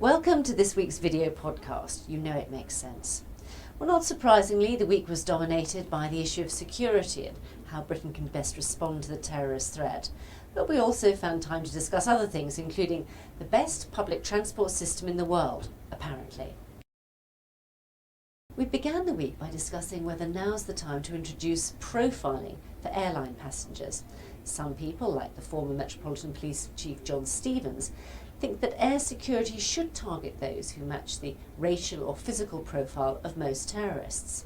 Welcome to this week's video podcast. You know it makes sense. Well, not surprisingly, the week was dominated by the issue of security and how Britain can best respond to the terrorist threat. But we also found time to discuss other things, including the best public transport system in the world, apparently. We began the week by discussing whether now's the time to introduce profiling for airline passengers. Some people, like the former Metropolitan Police Chief John Stevens, think that air security should target those who match the racial or physical profile of most terrorists.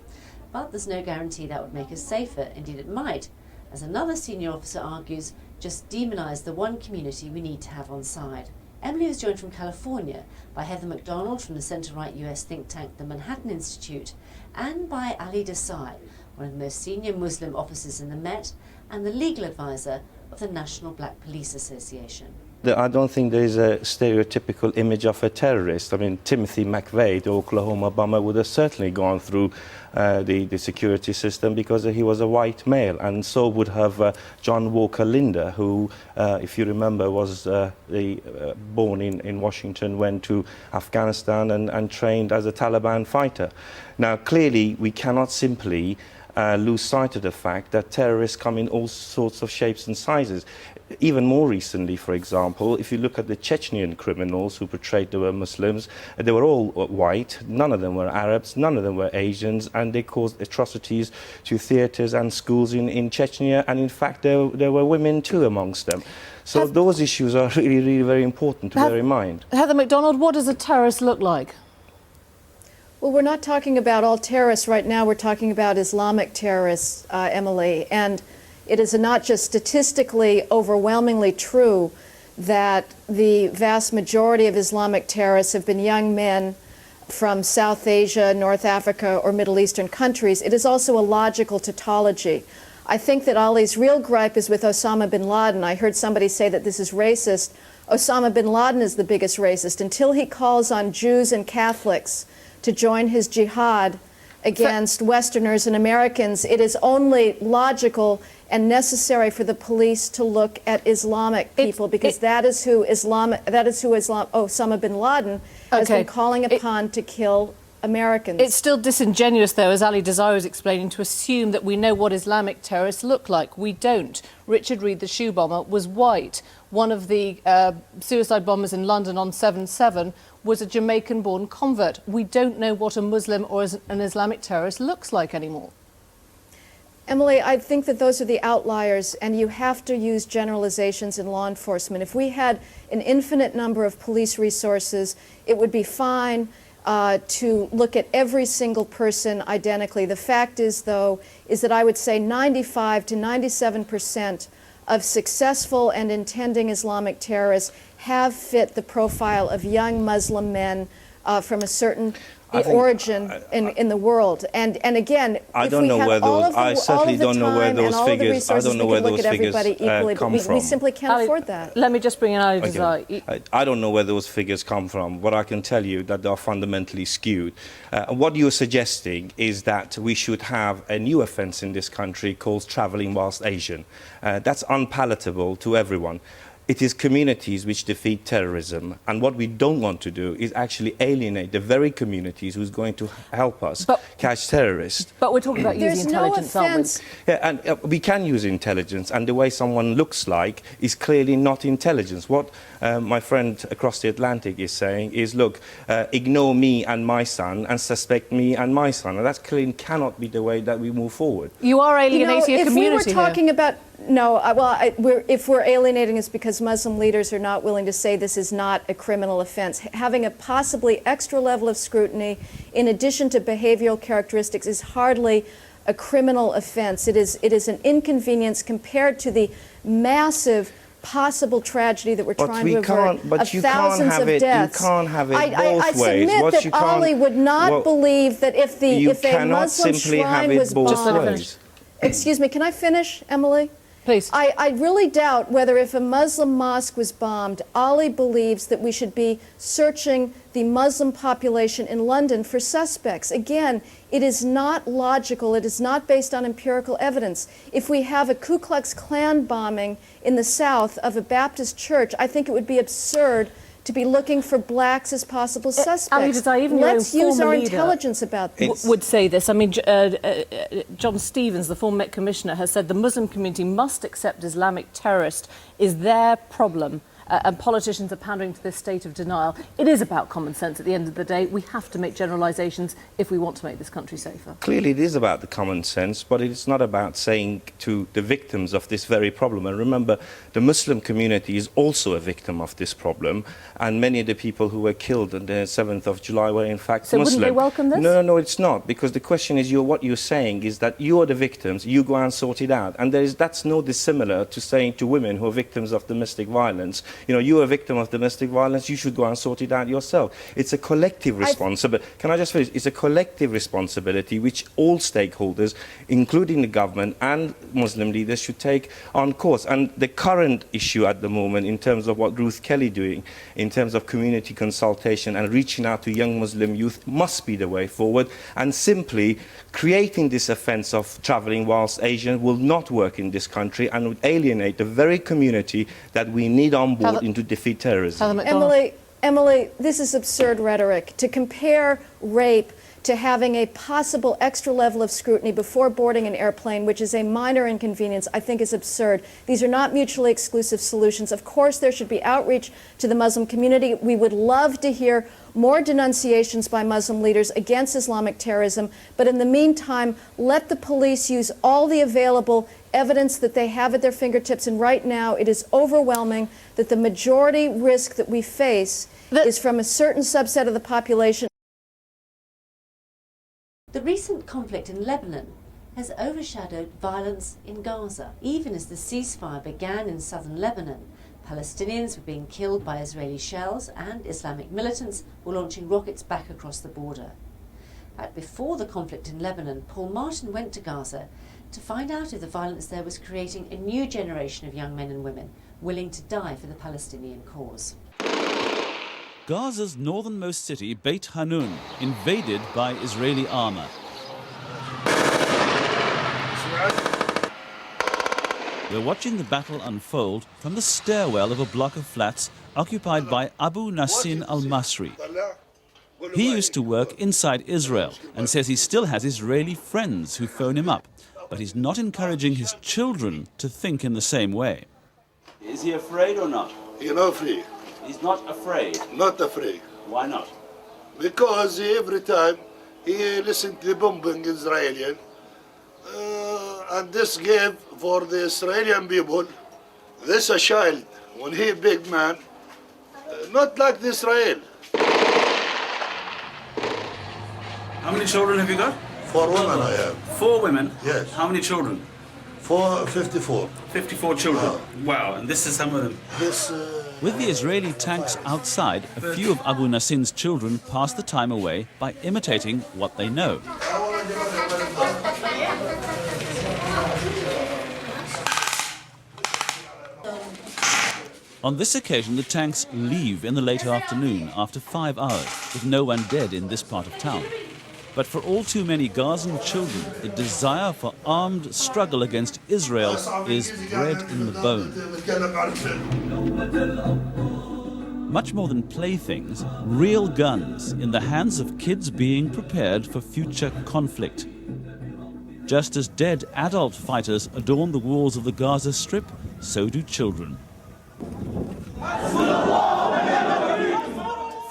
But there's no guarantee that would make us safer. Indeed, it might, as another senior officer argues, just demonise the one community we need to have on side. Emily was joined from California by Heather McDonald from the centre-right US think tank, the Manhattan Institute, and by Ali Desai, one of the most senior Muslim officers in the Met and the legal advisor of the National Black Police Association. I don't think there is a stereotypical image of a terrorist. I mean, Timothy McVeigh, the Oklahoma bomber, would have certainly gone through the security system because he was a white male, and so would have John Walker Linder, who, if you remember, was born in Washington, went to Afghanistan and trained as a Taliban fighter. Now, clearly, we cannot simply lose sight of the fact that terrorists come in all sorts of shapes and sizes. Even more recently, for example, if you look at the Chechnyan criminals who portrayed they were Muslims, they were all white, none of them were Arabs, none of them were Asians, and they caused atrocities to theatres and schools in Chechnya, and in fact there were women too amongst them. So those issues are really, really very important to bear in mind. Heather McDonald, what does a terrorist look like? Well, we're not talking about all terrorists right now. We're talking about Islamic terrorists, Emily. And it is not just statistically overwhelmingly true that the vast majority of Islamic terrorists have been young men from South Asia, North Africa, or Middle Eastern countries. It is also a logical tautology. I think that Ali's real gripe is with Osama bin Laden. I heard somebody say that this is racist. Osama bin Laden is the biggest racist. Until he calls on Jews and Catholics to join his jihad against Westerners and Americans, it is only logical and necessary for the police to look at Islamic people, because that is who Osama bin Laden has been calling upon to kill Americans. It's still disingenuous, though, as Ali Desai was explaining, to assume that we know what Islamic terrorists look like. We don't. Richard Reed, the shoe bomber, was white. One of the suicide bombers in London on 7/7 was a Jamaican-born convert. We don't know what a Muslim or an Islamic terrorist looks like anymore. Emily, I think that those are the outliers, and you have to use generalizations in law enforcement. If we had an infinite number of police resources, it would be fine to look at every single person identically. The fact is, though, is that I would say 95 to 97% of successful and intending Islamic terrorists have fit the profile of young Muslim men from a certain origin in the world. And again, I don't know where those. I certainly don't know where those figures. I don't know where those figures come from. We simply can't afford that. Let me just bring in Ali Desai. I don't know where those figures come from. What I can tell you that they are fundamentally skewed. What you're suggesting is that we should have a new offence in this country called travelling whilst Asian. That's unpalatable to everyone. It is communities which defeat terrorism, and what we don't want to do is actually alienate the very communities who's going to help us catch terrorists. But we're talking about using intelligence, aren't we? Yeah, and we can use intelligence, and the way someone looks like is clearly not intelligence. What my friend across the Atlantic is saying is, look, ignore me and my son and suspect me and my son, and that clearly cannot be the way that we move forward. You are alienating a community. If we were talking about if we're alienating, it's because Muslim leaders are not willing to say this is not a criminal offense. Having a possibly extra level of scrutiny in addition to behavioral characteristics is hardly a criminal offense. It is an inconvenience compared to the massive possible tragedy that we're trying to avert of thousands of deaths. You can't have it both ways. I submit that Ali would not believe that if a Muslim shrine was bombed. Excuse me, can I finish, Emily? Please. I really doubt whether if a Muslim mosque was bombed, Ali believes that we should be searching the Muslim population in London for suspects. Again, it is not logical. It is not based on empirical evidence. If we have a Ku Klux Klan bombing in the South of a Baptist church, I think it would be absurd to be looking for blacks as possible suspects. Ali Desai, even your Let's own use former our leader intelligence about this. would say this. I mean, John Stevens, the former Met Commissioner, has said the Muslim community must accept Islamic terrorist is their problem. And politicians are pandering to this state of denial. It is about common sense at the end of the day. We have to make generalisations if we want to make this country safer. Clearly it is about the common sense, but it's not about saying to the victims of this very problem. And remember, the Muslim community is also a victim of this problem, and many of the people who were killed on the 7th of July were in fact So Muslim. wouldn't they welcome this? No, it's not, because the question is, what you're saying is that you are the victims, you go and sort it out. And that's no dissimilar to saying to women who are victims of domestic violence, you're a victim of domestic violence, you should go and sort it out yourself. It's a collective responsibility. Can I just finish? It's a collective responsibility which all stakeholders, including the government and Muslim leaders, should take on course. And the current issue at the moment, in terms of what Ruth Kelly doing, in terms of community consultation and reaching out to young Muslim youth, must be the way forward. And simply creating this offence of travelling whilst Asian will not work in this country and would alienate the very community that we need on board to defeat terrorism. Emily, this is absurd rhetoric. To compare rape to having a possible extra level of scrutiny before boarding an airplane, which is a minor inconvenience, I think is absurd. These are not mutually exclusive solutions. Of course, there should be outreach to the Muslim community. We would love to hear more denunciations by Muslim leaders against Islamic terrorism, but in the meantime, let the police use all the available evidence that they have at their fingertips, and right now it is overwhelming that the majority risk that we face is from a certain subset of the population. The recent conflict in Lebanon has overshadowed violence in Gaza. Even as the ceasefire began in southern Lebanon, Palestinians were being killed by Israeli shells and Islamic militants were launching rockets back across the border. But before the conflict in Lebanon, Paul Martin went to Gaza to find out if the violence there was creating a new generation of young men and women willing to die for the Palestinian cause. Gaza's northernmost city, Beit Hanun, invaded by Israeli armor. We're watching the battle unfold from the stairwell of a block of flats occupied by Abu Nassin al-Masri. He used to work inside Israel and says he still has Israeli friends who phone him up, but he's not encouraging his children to think in the same way. Is he afraid or not? He's not afraid. He's not afraid? Not afraid. Why not? Because every time he listens to the bombing Israeli, and this gave for the Israeli people, this a child, when he a big man, not like the Israel. How many children have you got? 4 women I have. 4 women? Yes. How many children? 54. 54 children. Wow, and this is some of them. This, With the Israeli tanks outside, a few of Abu Nassin's children pass the time away by imitating what they know. On this occasion, the tanks leave in the late afternoon after 5 hours, with no one dead in this part of town. But for all too many Gazan children, the desire for armed struggle against Israel is bred in the bone. Much more than playthings, real guns in the hands of kids being prepared for future conflict. Just as dead adult fighters adorn the walls of the Gaza Strip, so do children.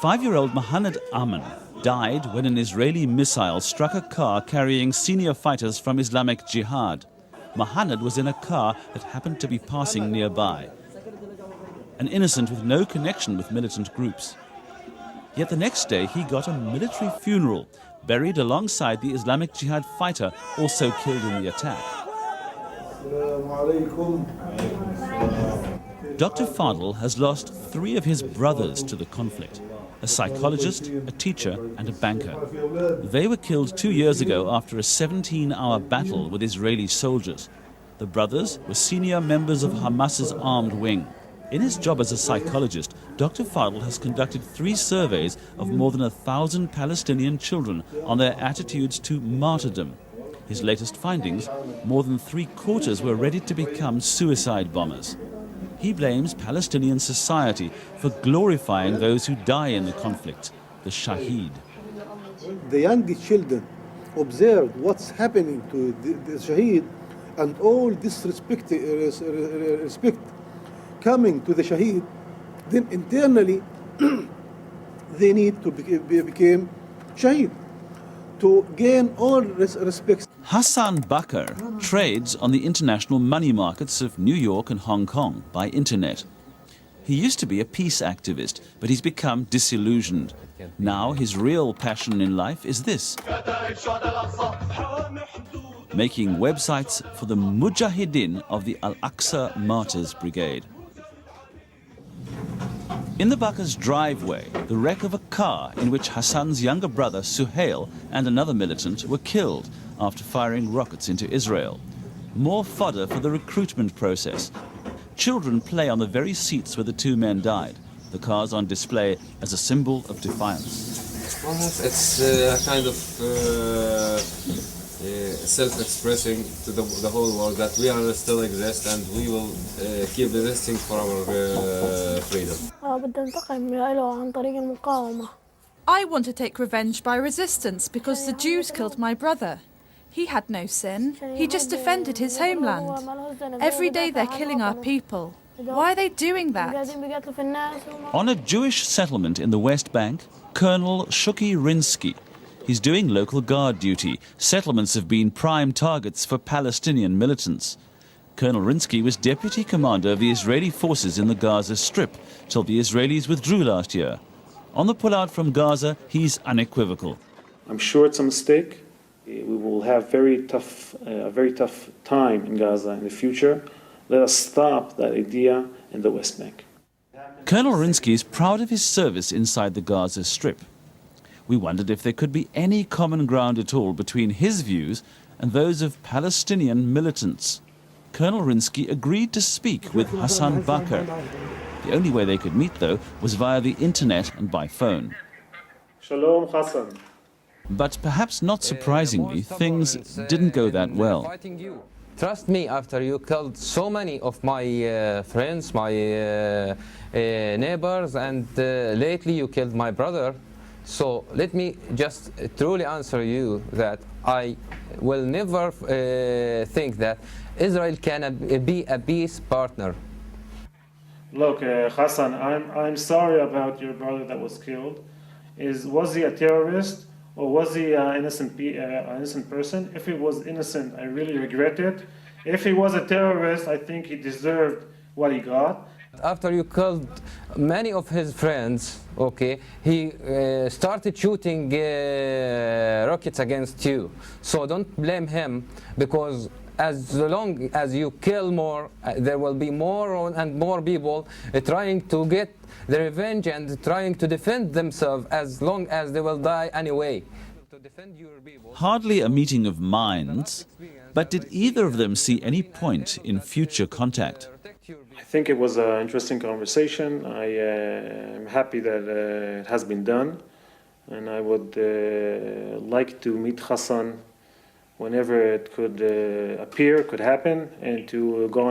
5-year-old Mohamed Aman died when an Israeli missile struck a car carrying senior fighters from Islamic Jihad. Mohamed was in a car that happened to be passing nearby. An innocent with no connection with militant groups. Yet the next day he got a military funeral, buried alongside the Islamic Jihad fighter also killed in the attack. Dr. Fadl has lost 3 of his brothers to the conflict. A psychologist, a teacher and a banker. They were killed 2 years ago after a 17-hour battle with Israeli soldiers. The brothers were senior members of Hamas's armed wing. In his job as a psychologist, Dr. Fadl has conducted 3 surveys of more than 1,000 Palestinian children on their attitudes to martyrdom. His latest findings, more than 3/4 were ready to become suicide bombers. He blames Palestinian society for glorifying those who die in the conflict, the shaheed. The young children observed what's happening to the shaheed, and all this respect coming to the shaheed, then internally they need to become shaheed to gain all respect. Hassan Bakr trades on the international money markets of New York and Hong Kong by internet. He used to be a peace activist, but he's become disillusioned. Now his real passion in life is this: making websites for the Mujahideen of the Al-Aqsa Martyrs Brigade. In the Bakr's driveway, the wreck of a car in which Hassan's younger brother Suhail and another militant were killed after firing rockets into Israel. More fodder for the recruitment process. Children play on the very seats where the two men died. The car's on display as a symbol of defiance. It's a kind of self-expressing to the whole world that we are still exist and we will keep resisting for our freedom. I want to take revenge by resistance because the Jews killed my brother. He had no sin. He just defended his homeland. Every day they're killing our people. Why are they doing that? On a Jewish settlement in the West Bank, Colonel Shuki Rinsky. He's doing local guard duty. Settlements have been prime targets for Palestinian militants. Colonel Rinsky was deputy commander of the Israeli forces in the Gaza Strip till the Israelis withdrew last year. On the pullout from Gaza, he's unequivocal. I'm sure it's a mistake. We will have a very tough time in Gaza in the future. Let us stop that idea in the West Bank. Colonel Rinsky is proud of his service inside the Gaza Strip. We wondered if there could be any common ground at all between his views and those of Palestinian militants. Colonel Rinsky agreed to speak with Hassan Bakr. The only way they could meet, though, was via the internet and by phone. Shalom, Hassan. But perhaps not surprisingly, things didn't go that well. Trust me, after you killed so many of my friends, my neighbors, and lately you killed my brother. So let me just truly answer you that I will never think that Israel can be a peace partner. Look, Hassan, I'm sorry about your brother that was killed. Was he a terrorist? Or was he an innocent person? If he was innocent, I really regret it. If he was a terrorist, I think he deserved what he got. After you killed many of his friends, okay, he started shooting rockets against you. So don't blame him, because as long as you kill more, there will be more and more people trying to get the revenge and trying to defend themselves, as long as they will die anyway. Hardly a meeting of minds, but did either of them see any point in future contact? I think it was an interesting conversation. I am happy that it has been done, and I would like to meet Hassan whenever it could happen, and to go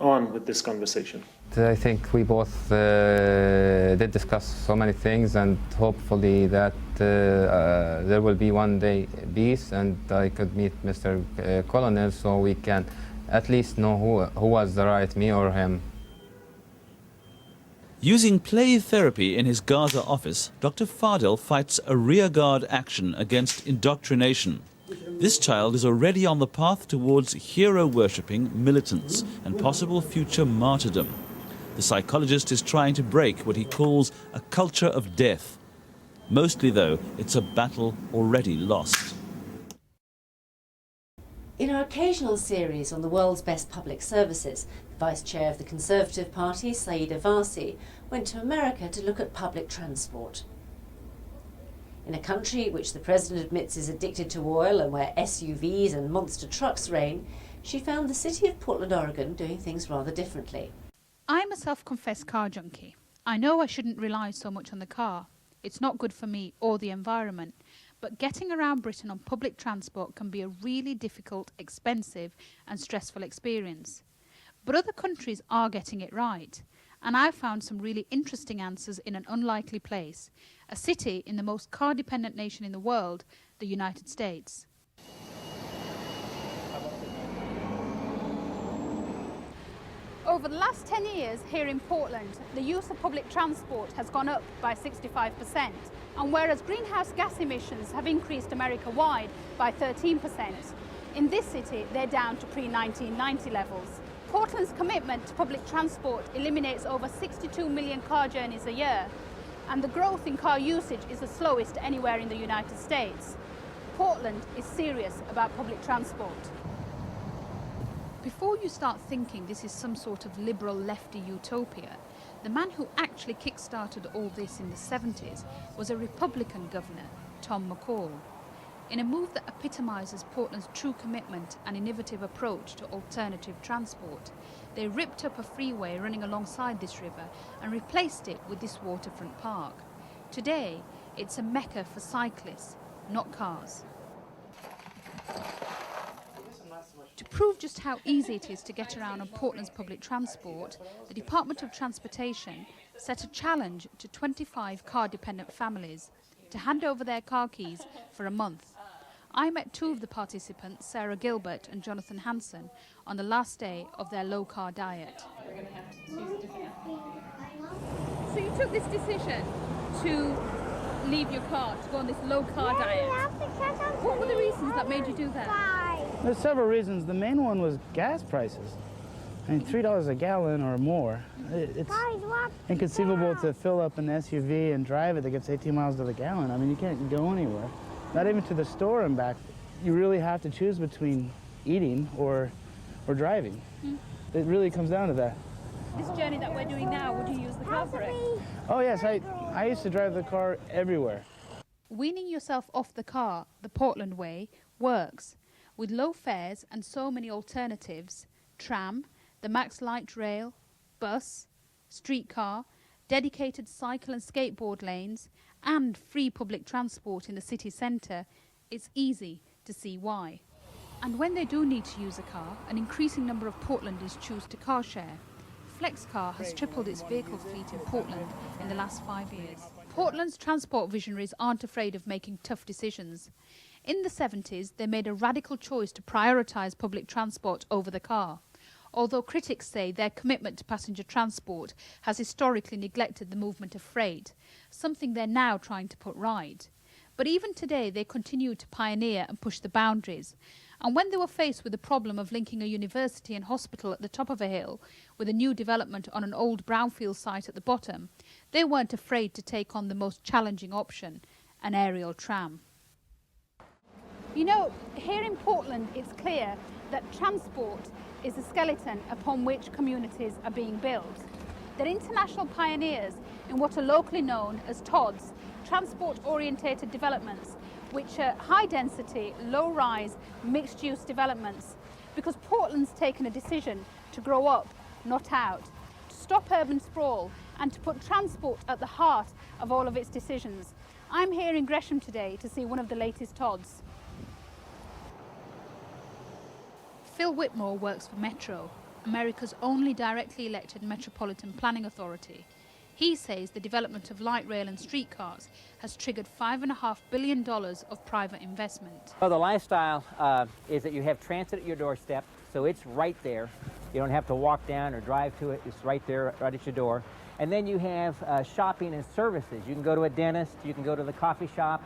on with this conversation. I think we both did discuss so many things, and hopefully that there will be one day peace, and I could meet Mr. Colonel so we can at least know who was the right, me or him. Using play therapy in his Gaza office, Dr. Fadel fights a rearguard action against indoctrination. This child is already on the path towards hero-worshipping militants and possible future martyrdom. The psychologist is trying to break what he calls a culture of death. Mostly, though, it's a battle already lost. In our occasional series on the world's best public services, the Vice Chair of the Conservative Party, Saeeda Varsi, went to America to look at public transport. In a country which the President admits is addicted to oil and where SUVs and monster trucks reign, she found the city of Portland, Oregon doing things rather differently. I'm a self-confessed car junkie. I know I shouldn't rely so much on the car. It's not good for me or the environment. But getting around Britain on public transport can be a really difficult, expensive and stressful experience. But other countries are getting it right. And I found some really interesting answers in an unlikely place, a city in the most car-dependent nation in the world, the United States. Over the last 10 years here in Portland, the use of public transport has gone up by 65%. And whereas greenhouse gas emissions have increased America-wide by 13%, in this city they're down to pre-1990 levels. Portland's commitment to public transport eliminates over 62 million car journeys a year, and the growth in car usage is the slowest anywhere in the United States. Portland is serious about public transport. Before you start thinking this is some sort of liberal lefty utopia, the man who actually kick-started all this in the 70s was a Republican governor, Tom McCall. In a move that epitomises Portland's true commitment and innovative approach to alternative transport, they ripped up a freeway running alongside this river and replaced it with this waterfront park. Today, it's a mecca for cyclists, not cars. To prove just how easy it is to get around on Portland's public transport, the Department of Transportation set a challenge to 25 car-dependent families to hand over their car keys for a month. I met two of the participants, Sarah Gilbert and Jonathan Hansen, on the last day of their low-car diet. So you took this decision to leave your car, to go on this low-car diet. What were the reasons that made you do that? There's several reasons. The main one was gas prices. I mean, $3 a gallon or more. It's inconceivable to fill up an SUV and drive it that gets 18 miles to the gallon. I mean, you can't go anywhere. Not even to the store and back. You really have to choose between eating or driving. It really comes down to that. This journey that we're doing now, would you use the car for it? Oh yes, I used to drive the car everywhere. Weaning yourself off the car the Portland way works. With low fares and so many alternatives, tram, the Max Light Rail, bus, streetcar, dedicated cycle and skateboard lanes, and free public transport in the city centre, it's easy to see why. And when they do need to use a car, an increasing number of Portlanders choose to car share. FlexCar has tripled its vehicle fleet in Portland in the last 5 years. Portland's transport visionaries aren't afraid of making tough decisions. In the 70s, they made a radical choice to prioritise public transport over the car, although critics say their commitment to passenger transport has historically neglected the movement of freight, something they're now trying to put right. But even today, they continue to pioneer and push the boundaries. And when they were faced with the problem of linking a university and hospital at the top of a hill with a new development on an old brownfield site at the bottom, they weren't afraid to take on the most challenging option, an aerial tram. You know, here in Portland, it's clear that transport is the skeleton upon which communities are being built. They're international pioneers in what are locally known as TODs, transport-orientated developments, which are high-density, low-rise, mixed-use developments, because Portland's taken a decision to grow up, not out, to stop urban sprawl, and to put transport at the heart of all of its decisions. I'm here in Gresham today to see one of the latest TODs. Phil Whitmore works for Metro, America's only directly elected metropolitan planning authority. He says the development of light rail and streetcars has triggered $5.5 billion of private investment. Well, the lifestyle is that you have transit at your doorstep, so it's right there. You don't have to walk down or drive to it. It's right there, right at your door. And then you have shopping and services. You can go to a dentist, you can go to the coffee shop,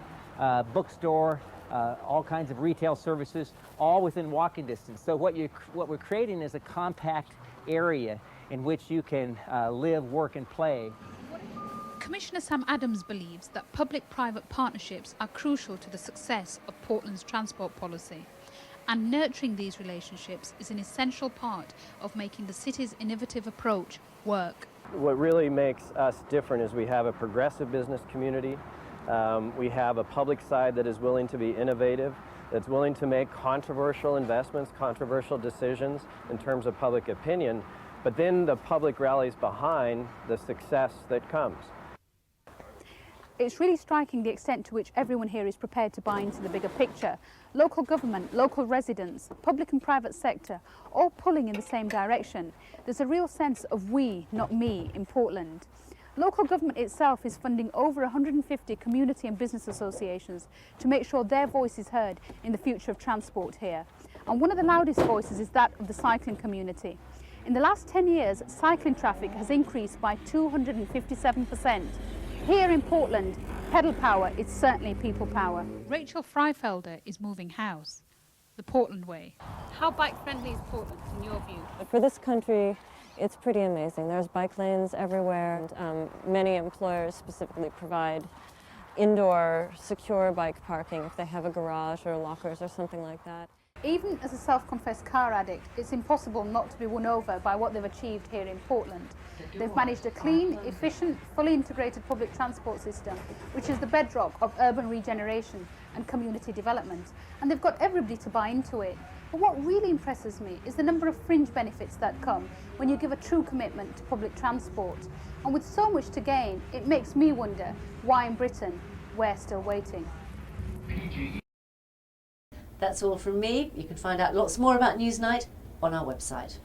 bookstore, all kinds of retail services, all within walking distance. So what we're creating is a compact area in which you can live, work, and play. Commissioner Sam Adams believes that public-private partnerships are crucial to the success of Portland's transport policy, and nurturing these relationships is an essential part of making the city's innovative approach work. What really makes us different is we have a progressive business community. We have a public side that is willing to be innovative, that's willing to make controversial investments, controversial decisions in terms of public opinion, but then the public rallies behind the success that comes. It's really striking the extent to which everyone here is prepared to buy into the bigger picture. Local government, local residents, public and private sector, all pulling in the same direction. There's a real sense of we, not me, in Portland. Local government itself is funding over 150 community and business associations to make sure their voice is heard in the future of transport here. And one of the loudest voices is that of the cycling community. In the last 10 years, cycling traffic has increased by 257%. Here in Portland, pedal power is certainly people power. Rachel Freifelder is moving house, the Portland way. How bike-friendly is Portland, in your view? For this country, it's pretty amazing. There's bike lanes everywhere. And, many employers specifically provide indoor, secure bike parking if they have a garage or lockers or something like that. Even as a self-confessed car addict, it's impossible not to be won over by what they've achieved here in Portland. They've managed a clean, efficient, fully integrated public transport system, which is the bedrock of urban regeneration and community development. And they've got everybody to buy into it. But what really impresses me is the number of fringe benefits that come when you give a true commitment to public transport. And with so much to gain, it makes me wonder why in Britain we're still waiting. That's all from me. You can find out lots more about Newsnight on our website.